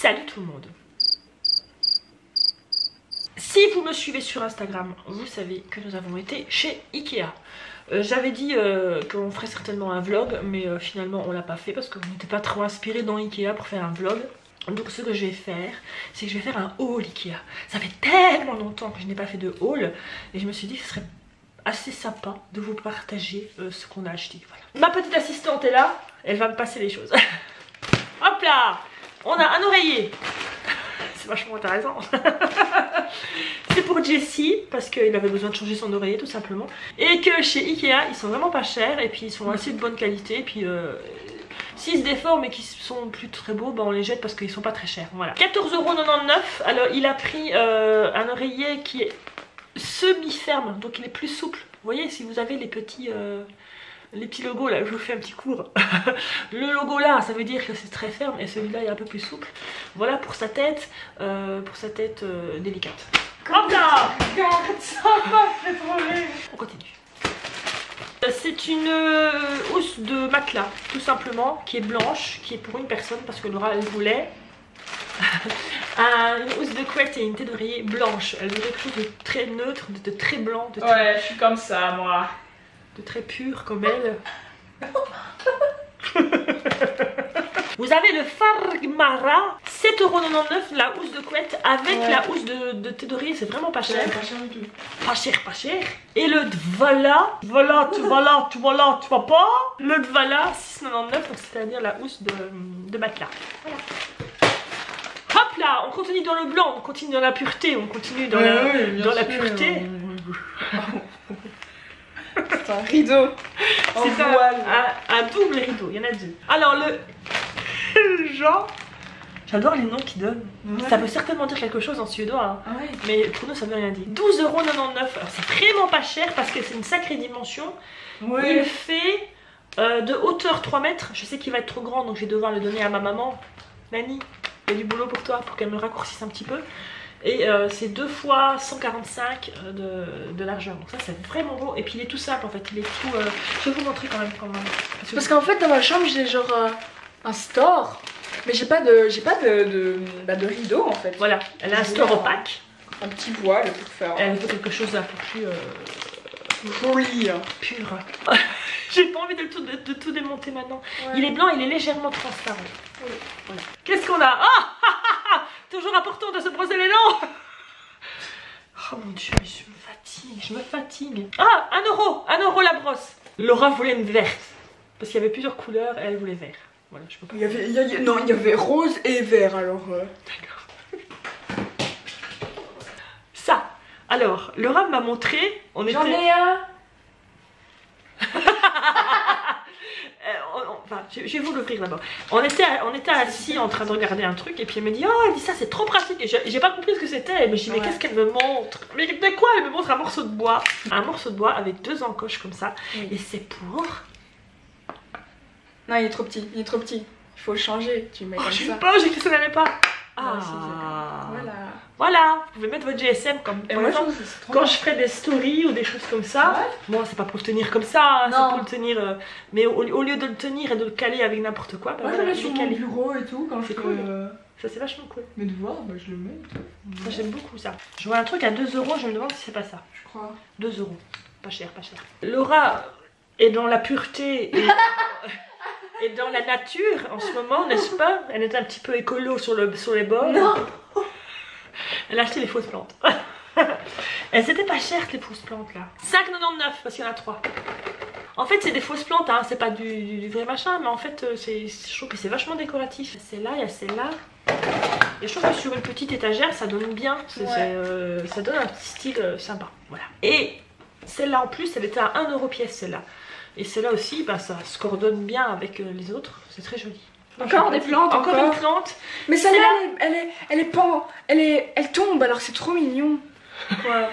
Salut tout le monde. Si vous me suivez sur Instagram, vous savez que nous avons été chez Ikea. J'avais dit qu'on ferait certainement un vlog, mais finalement on l'a pas fait parce qu'on n'était pas trop inspiré dans Ikea pour faire un vlog. Donc ce que je vais faire, c'est que je vais faire un haul Ikea. Ça fait tellement longtemps que je n'ai pas fait de haul et je me suis dit que ce serait assez sympa de vous partager ce qu'on a acheté. Voilà. Ma petite assistante est là, elle va me passer les choses. Hop là, on a un oreiller. C'est vachement intéressant. C'est pour Jessie parce qu'il avait besoin de changer son oreiller tout simplement. Et que chez Ikea ils sont vraiment pas chers et puis ils sont assez de bonne qualité. Et puis s'ils se déforment et qu'ils sont plus très beaux, bah on les jette parce qu'ils sont pas très chers. Voilà. 14,99 €. Alors il a pris un oreiller qui est semi-ferme, donc il est plus souple. Vous voyez, si vous avez les petits logos là, je vous fais un petit cours. Le logo là, ça veut dire que c'est très ferme et celui-là est un peu plus souple. Voilà pour sa tête délicate. Hop là, regarde ça, fait trop rire. on continue. C'est une housse de matelas, tout simplement, qui est blanche, qui est pour une personne parce que Laura elle voulait. Une housse de couette et une tête d'oreiller blanche. Elle veut quelque chose de très neutre, de très blanc, de très... Ouais, je suis comme ça moi. De très pur comme elle. Vous avez le Farmara, 7,99 € la housse de couette avec la housse de thé d'oreiller, c'est vraiment pas cher. Pas cher du tout. Pas cher, pas cher. Et le Dvala, tu vas pas. Le Dvala, 6,99 €, donc c'est-à-dire la housse de matelas. Voilà. Hop là, on continue dans le blanc, on continue dans la pureté, on continue dans la pureté. C'est un rideau. C'est un double rideau, il y en a deux. Alors le genre, j'adore les noms qu'ils donnent. Ouais. Ça veut certainement dire quelque chose en suédois, hein. Ah ouais. Mais pour nous ça veut rien dire. 12,99 €. Alors c'est vraiment pas cher parce que c'est une sacrée dimension. Oui. Il fait de hauteur 3 mètres. Je sais qu'il va être trop grand donc je vais devoir le donner à ma maman. Nani, il y a du boulot pour toi pour qu'elle me le raccourcisse un petit peu. Et c'est 2 fois 145 de largeur, donc ça c'est vraiment beau. Et puis il est tout simple en fait, il est tout... Je vais vous montrer quand même. Parce qu'en fait dans ma chambre j'ai genre un store, mais j'ai pas de rideau en fait. Voilà, elle a un store opaque. Un petit voile pour faire... Elle veut quelque chose d'un peu plus... joli. Pur. J'ai pas envie de tout démonter maintenant. Ouais. Il est blanc, il est légèrement transparent. Oui. Voilà. Qu'est-ce qu'on a? Toujours important de se brosser les dents. Oh mon dieu, je me fatigue. Ah, 1 € la brosse. Laura voulait une verte. Parce qu'il y avait plusieurs couleurs et elle voulait vert. Voilà, je peux pas. Il y avait rose et vert alors. D'accord. Ça. Alors, Laura m'a montré. J'en ai un. Enfin, je vais vous l'ouvrir d'abord. On était assis en train de regarder un truc et puis elle me dit oh, elle dit ça c'est trop pratique. Et j'ai pas compris ce que c'était. Mais je dis mais qu'est-ce qu'elle me montre? Mais de quoi? Elle me montre un morceau de bois. Un morceau de bois avec 2 encoches comme ça. Oui. Et c'est pour... Non, il est trop petit. Il est trop petit. Il faut le changer. Tu mets comme ça. Je sais pas, j'ai cru que ça n'allait pas. Voilà, vous pouvez mettre votre GSM comme par exemple, quand je ferai des stories ou des choses comme ça. Ouais. Bon, c'est pas pour le tenir comme ça, c'est pour le tenir. Mais au lieu de le tenir et de le caler avec n'importe quoi, bah, moi je le mets sur mon bureau et tout quand je fais. Cool. Ça c'est vachement cool. Mais de voir, bah, je le mets. Ça j'aime beaucoup ça. Je vois un truc à 2 €, je me demande si c'est pas ça. Je crois. 2 €. Pas cher, pas cher. Laura est dans la pureté et dans la nature en ce moment, n'est-ce pas? Elle est un petit peu écolo sur les bords. Non. Elle a acheté les fausses plantes. Elles étaient pas chères les fausses plantes là. 5,99 € parce qu'il y en a 3. En fait c'est des fausses plantes, hein. C'est pas du vrai machin, mais en fait je trouve que c'est vachement décoratif. Celle-là, il y a celle-là. Et je trouve que sur une petite étagère ça donne bien. Ça donne un petit style sympa. Voilà. Et celle-là en plus elle était à 1 € pièce celle-là. Et celle-là aussi, bah, ça se coordonne bien avec les autres. C'est très joli. Encore des plantes, encore une plante. Mais celle-là, elle tombe, alors c'est trop mignon. Ouais.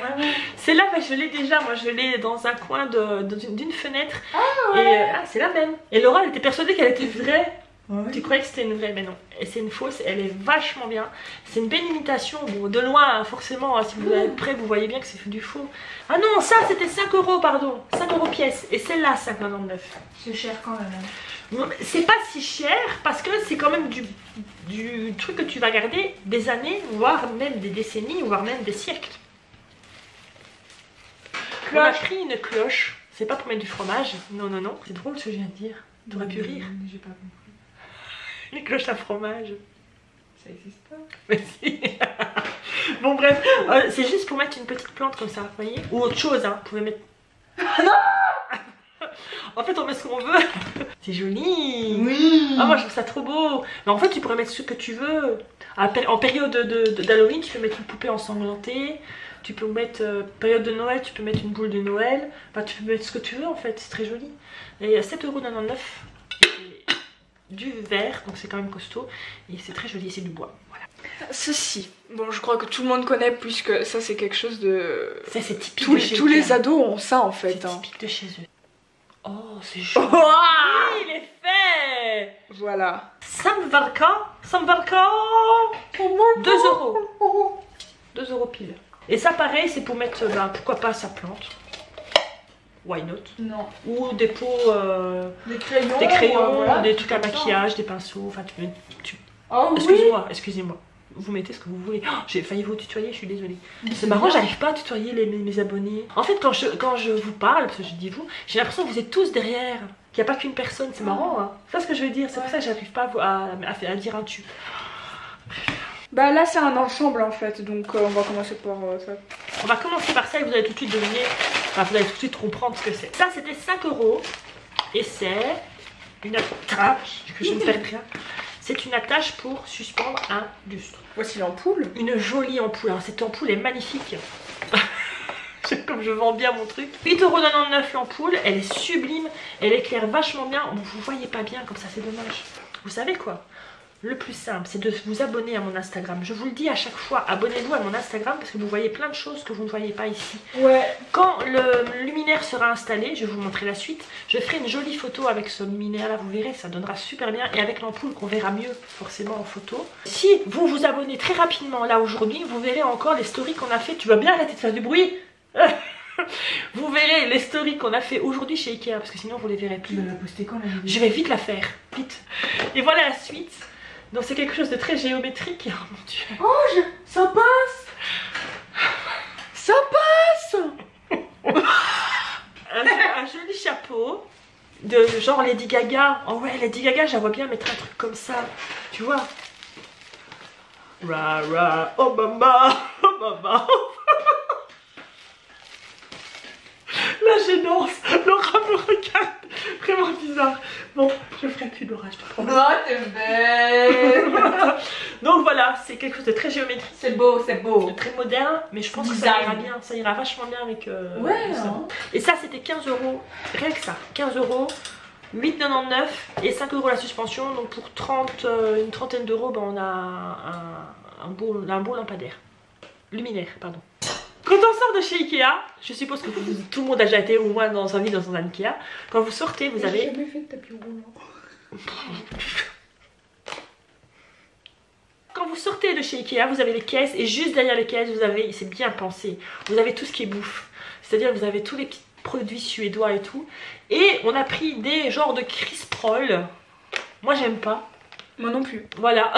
Celle-là, bah, je l'ai déjà. Moi, je l'ai dans un coin d'une fenêtre. Ah ouais. Et c'est la même. Et Laura, elle était persuadée qu'elle était vraie. Ouais. Tu croyais que c'était une vraie, mais non. Et c'est une fausse. Elle est vachement bien. C'est une belle imitation. Bon, de loin, forcément, si vous êtes près, vous voyez bien que c'est du faux. Ah non, ça, c'était 5 €, pardon. 5 € pièce. Et celle-là, 5,99 €. C'est cher quand même. C'est pas si cher parce que c'est quand même du truc que tu vas garder des années, voire même des décennies, voire même des siècles. On a pris une cloche, c'est pas pour mettre du fromage, non, non, non. C'est drôle ce que je viens de dire, t'aurais pu rire. J'ai pas compris. Une cloche à fromage. Ça existe pas. Mais si. Bon bref, c'est juste pour mettre une petite plante comme ça, vous voyez. Ou autre chose, hein, vous pouvez mettre... En fait on met ce qu'on veut. C'est joli. Oui. Ah moi je trouve ça trop beau. Mais en fait tu pourrais mettre ce que tu veux. En période d'Halloween tu peux mettre une poupée ensanglantée. Tu peux mettre, période de Noël, tu peux mettre une boule de Noël. Enfin tu peux mettre ce que tu veux en fait, c'est très joli. Et 7,99 €. Du verre, donc c'est quand même costaud. Et c'est très joli, c'est du bois. Voilà. Ceci, bon je crois que tout le monde connaît puisque ça c'est quelque chose de... Ça c'est typique Tous, de chez tous les Ikea. ados ont ça en fait. C'est Hein. typique de chez eux. Oh, c'est joli. Oh, Il est fait. voilà. Samvarka 2 €. 2 € pile. Et ça pareil, c'est pour mettre, ben, pourquoi pas sa plante. Why not? Non. Ou des pots, Des crayons. des crayons, voilà, des trucs à comme ça. maquillage, des pinceaux. Enfin, Oh oui. Excusez-moi, excusez-moi. Vous mettez ce que vous voulez. Oh, j'ai failli vous tutoyer, je suis désolée. C'est marrant, j'arrive pas à tutoyer mes abonnés. En fait, quand je vous parle, parce que je dis vous, j'ai l'impression que vous êtes tous derrière. Qu'il n'y a pas qu'une personne, c'est marrant. Hein. C'est ce que je veux dire, c'est pour ça que j'arrive pas à dire un tu. Bah là c'est un ensemble en fait, donc on va commencer par ça. On va commencer par ça et vous allez tout de suite deviner, enfin vous allez tout de suite comprendre ce que c'est. Ça c'était 5 € et c'est une attache, que je ne perds rien. C'est une attache pour suspendre un lustre. Voici l'ampoule. Une jolie ampoule, alors cette ampoule est magnifique. Comme je vends bien mon truc. 8,99 € l'ampoule, elle est sublime, elle éclaire vachement bien. Bon, vous voyez pas bien comme ça, c'est dommage. Vous savez quoi? Le plus simple, c'est de vous abonner à mon Instagram. Je vous le dis à chaque fois, abonnez-vous à mon Instagram parce que vous voyez plein de choses que vous ne voyez pas ici. Ouais. Quand le luminaire sera installé, je vais vous montrer la suite. Je ferai une jolie photo avec ce luminaire là, vous verrez, ça donnera super bien. Et avec l'ampoule qu'on verra mieux forcément en photo. Si vous vous abonnez très rapidement là aujourd'hui, vous verrez encore les stories qu'on a fait. Tu vas bien arrêter de faire du bruit? Vous verrez les stories qu'on a fait aujourd'hui chez Ikea parce que sinon vous les verrez plus. Tu vas la poster quand la vidéo? Je vais vite la faire, vite. Et voilà la suite. Donc c'est quelque chose de très géométrique. Oh mon dieu. Oh, ça passe. Ça passe. Un joli chapeau de genre Lady Gaga. Oh ouais, Lady Gaga, j'aimerais bien mettre un truc comme ça. Tu vois. Ra ra, oh mama, oh mama. La gênance, Laura me regarde vraiment bizarre. Bon, je ferai plus Laura, je te promets. Oh, t'es belle. Donc voilà, c'est quelque chose de très géométrique. C'est beau, c'est beau. Très moderne, mais je pense que ça Design. ira bien, ça ira vachement bien avec Ouais, ça. hein. Et ça c'était 15 €, rien que ça, 15 €, 8,99 € et 5 € la suspension, donc pour 30, une trentaine d'euros, ben on a un beau lampadaire, luminaire, pardon. Quand on sort de chez Ikea, je suppose que tout le monde a déjà été au moins dans sa vie dans un Ikea, quand vous sortez vous avez... J'ai jamais fait de tapis roulant. Quand vous sortez de chez Ikea, vous avez les caisses et juste derrière les caisses, vous avez, c'est bien pensé, vous avez tout ce qui est bouffe. C'est-à-dire vous avez tous les petits produits suédois et tout. Et on a pris des genres de crisprolls. Moi j'aime pas. Moi non plus. Voilà.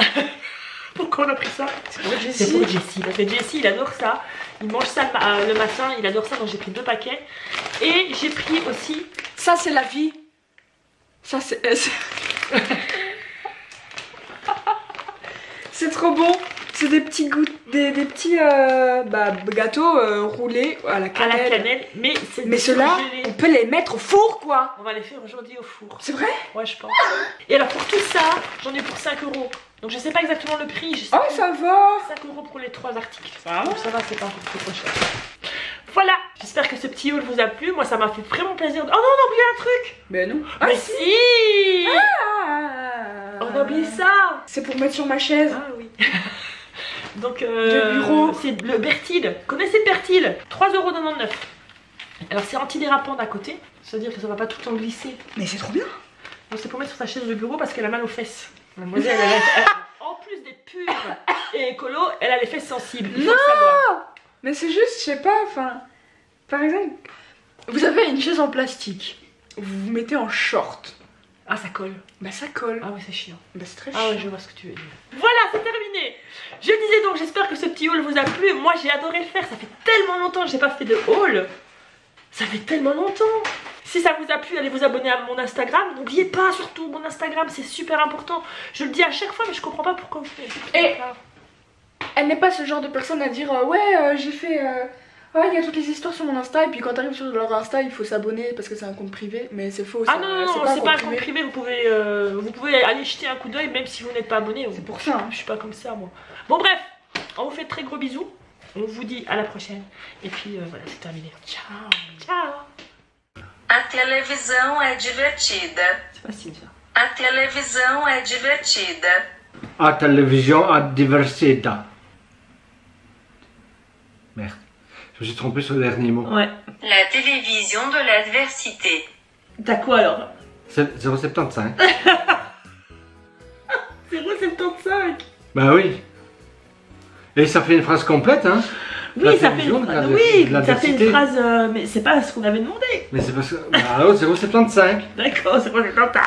Pourquoi on a pris ça? C'est pour C'est Jessie. pour Jessie. Parce que Jessie il adore ça. Il mange ça le matin, il adore ça. Donc j'ai pris 2 paquets. Et j'ai pris aussi... Ça c'est la vie. Ça c'est... C'est trop bon. C'est des petits goûts, des petits gâteaux roulés à la cannelle. à la cannelle. Mais c'est Mais ceux-là, surgelé. on peut les mettre au four quoi. On va les faire aujourd'hui au four. C'est vrai? Ouais, je pense. Et alors pour tout ça, j'en ai pour 5 €. Donc je sais pas exactement le prix. Je sais Oh pas. ça va. 5 € pour les 3 articles. Ça Donc ça va, c'est pas encore trop cher. Voilà, j'espère que ce petit haul vous a plu. Moi, ça m'a fait vraiment plaisir. Oh non, on a oublié un truc. Ben non. Mais si, Ah. on a oublié ça. C'est pour mettre sur ma chaise. Ah oui. Donc, De bureau. c'est le Bertil. Connaissez Bertil? 3,99 €. Alors, c'est antidérapant d'un côté. C'est-à-dire que ça va pas tout le temps glisser. Mais c'est trop bien. Donc, c'est pour mettre sur sa chaise de bureau parce qu'elle a mal aux fesses. Mademoiselle, en plus d'être pure et écolo, elle a les fesses sensibles. Il faut le savoir. Mais c'est juste, je sais pas, enfin... Par exemple, vous avez une chaise en plastique. Vous vous mettez en short. Ah, ça colle. Bah ça colle. Ah ouais, c'est chiant. Bah c'est très Ah chiant. ouais, je vois ce que tu veux dire. Voilà, c'est terminé. Je disais donc, j'espère que ce petit haul vous a plu. Moi, j'ai adoré le faire. Ça fait tellement longtemps que j'ai pas fait de haul. Ça fait tellement longtemps. Si ça vous a plu, allez vous abonner à mon Instagram. N'oubliez pas, surtout, mon Instagram, c'est super important. Je le dis à chaque fois, mais je comprends pas pourquoi vous faites. Et elle n'est pas ce genre de personne à dire j'ai fait... ouais, il y a toutes les histoires sur mon Insta et puis quand t'arrives sur leur Insta, il faut s'abonner parce que c'est un compte privé. Mais c'est faux. Ah non, c'est pas un compte privé. Vous pouvez aller jeter un coup d'œil même si vous n'êtes pas abonné. C'est pour ça. Hein. Je suis pas comme ça, moi. Bon, bref, on vous fait de très gros bisous. On vous dit à la prochaine. Et puis voilà, c'est terminé. Ciao. Ciao. A televisão é divertida. C'est facile ça. A televisão é divertida. A télévision a diversité. Merde. Je me suis trompé sur le dernier mot. Ouais. La télévision de l'adversité. T'as quoi alors? 0,75. 0,75. Bah oui. Et ça fait une phrase complète, hein. Oui, ça fait une phrase. Oui, ça fait une phrase. Mais c'est pas ce qu'on avait demandé. Mais c'est parce que. Bah alors, 0,75. D'accord, 0,75.